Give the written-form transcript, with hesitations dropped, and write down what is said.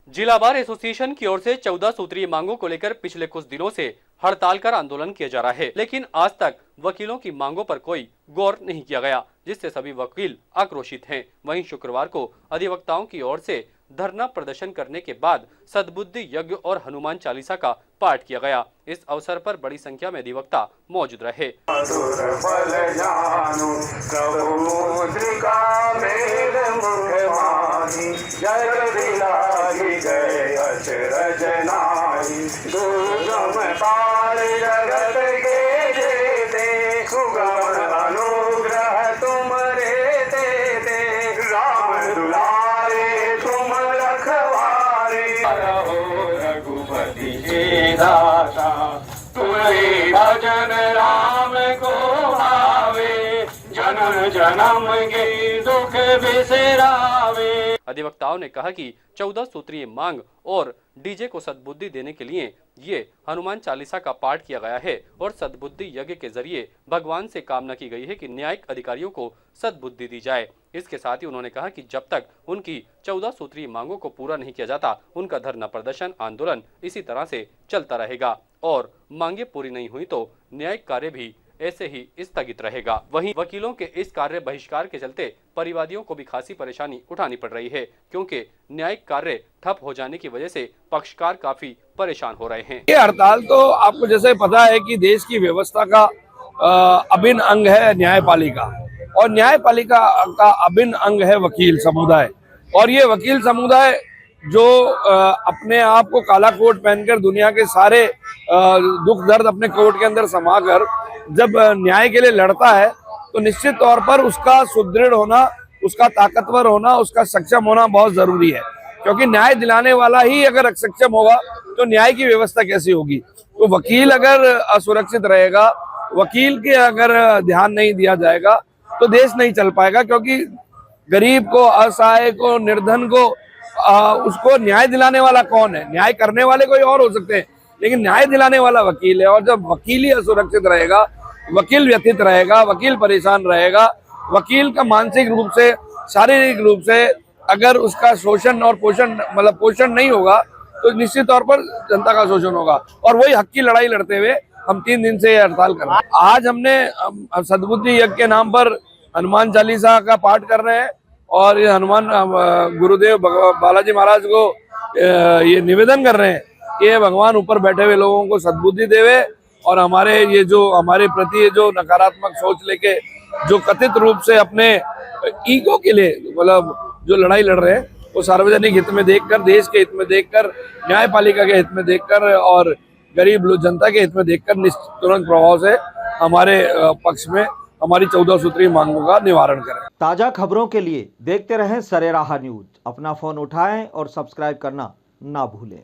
जिला bar association की ओर से 14 सूत्रीय मांगों को लेकर पिछले कुछ दिनों से हड़ताल कर आंदोलन किया जा रहा है, लेकिन आज तक वकीलों की मांगों पर कोई गौर नहीं किया गया, जिससे सभी वकील आक्रोशित हैं। वहीं शुक्रवार को अधिवक्ताओं की ओर से धरना प्रदर्शन करने के बाद सद्बुद्धि यज्ञ और हनुमान चालीसा का पाठ किया गया। इस अवसर पर बड़ी संख्या में अधिवक्ता मौजूद रहे। भजन राम को भावे, जन्म जन्म के दुख बिसरावे। अधिवक्ताओं ने कहा कि 14 सूत्रीय मांग और डीजे को सद्बुद्धि देने के लिए ये हनुमान चालीसा का पाठ किया गया है और सद्बुद्धि यज्ञ के जरिए भगवान से कामना की गई है कि न्यायिक अधिकारियों को सद्बुद्धि दी जाए। इसके साथ ही उन्होंने कहा कि जब तक उनकी 14 सूत्रीय मांगों को पूरा नहीं किया जाता, उनका धरना प्रदर्शन आंदोलन इसी तरह से चलता रहेगा और मांगे पूरी नहीं हुई तो न्यायिक कार्य भी ऐसे ही स्थगित रहेगा। वहीं वकीलों के इस कार्य बहिष्कार के चलते परिवादियों को भी खासी परेशानी उठानी पड़ रही है, क्योंकि न्यायिक कार्य ठप हो जाने की वजह से पक्षकार काफी परेशान हो रहे हैं। ये हड़ताल तो आपको जैसे पता है कि देश की व्यवस्था का अभिन्न अंग है न्यायपालिका, और न्यायपालिका का अभिन्न अंग है वकील समुदाय। और ये वकील समुदाय जो अपने आप को काला कोट पहनकर दुनिया के सारे दुख दर्द अपने कोट के अंदर समाकर जब न्याय के लिए लड़ता है, तो निश्चित तौर पर उसका सुदृढ़ होना, उसका ताकतवर होना, उसका सक्षम होना बहुत जरूरी है। क्योंकि न्याय दिलाने वाला ही अगर सक्षम होगा तो न्याय की व्यवस्था कैसी होगी। तो वकील अगर असुरक्षित रहेगा, वकील के अगर ध्यान नहीं दिया जाएगा तो देश नहीं चल पाएगा। क्योंकि गरीब को, असहाय को, निर्धन को उसको न्याय दिलाने वाला कौन है? न्याय करने वाले कोई और हो सकते हैं, लेकिन न्याय दिलाने वाला वकील है। और जब वकील ही असुरक्षित रहेगा, वकील व्यथित रहेगा, वकील परेशान रहेगा, वकील का मानसिक रूप से, शारीरिक रूप से अगर उसका शोषण और पोषण नहीं होगा तो निश्चित तौर पर जनता का शोषण होगा। और वही हक की लड़ाई लड़ते हुए हम 3 दिन से हड़ताल कर रहे हैं। आज हमने सद्बुद्धि यज्ञ के नाम पर हनुमान चालीसा का पाठ कर रहे हैं और ये हनुमान गुरुदेव बालाजी महाराज को ये निवेदन कर रहे हैं कि भगवान ऊपर बैठे हुए लोगों को सद्बुद्धि देवे और हमारे ये जो हमारे प्रति जो नकारात्मक सोच लेके जो कथित रूप से अपने ईगो के लिए जो लड़ाई लड़ रहे हैं, वो सार्वजनिक हित में देखकर, देश के हित में देखकर, न्यायपालिका के हित में देखकर और गरीब जनता के हित में देखकर तुरंत प्रभाव से हमारे पक्ष में हमारी 14 सूत्रीय मांगों का निवारण करें। ताजा खबरों के लिए देखते रहें सरेराह न्यूज। अपना फोन उठाएं और सब्सक्राइब करना ना भूलें।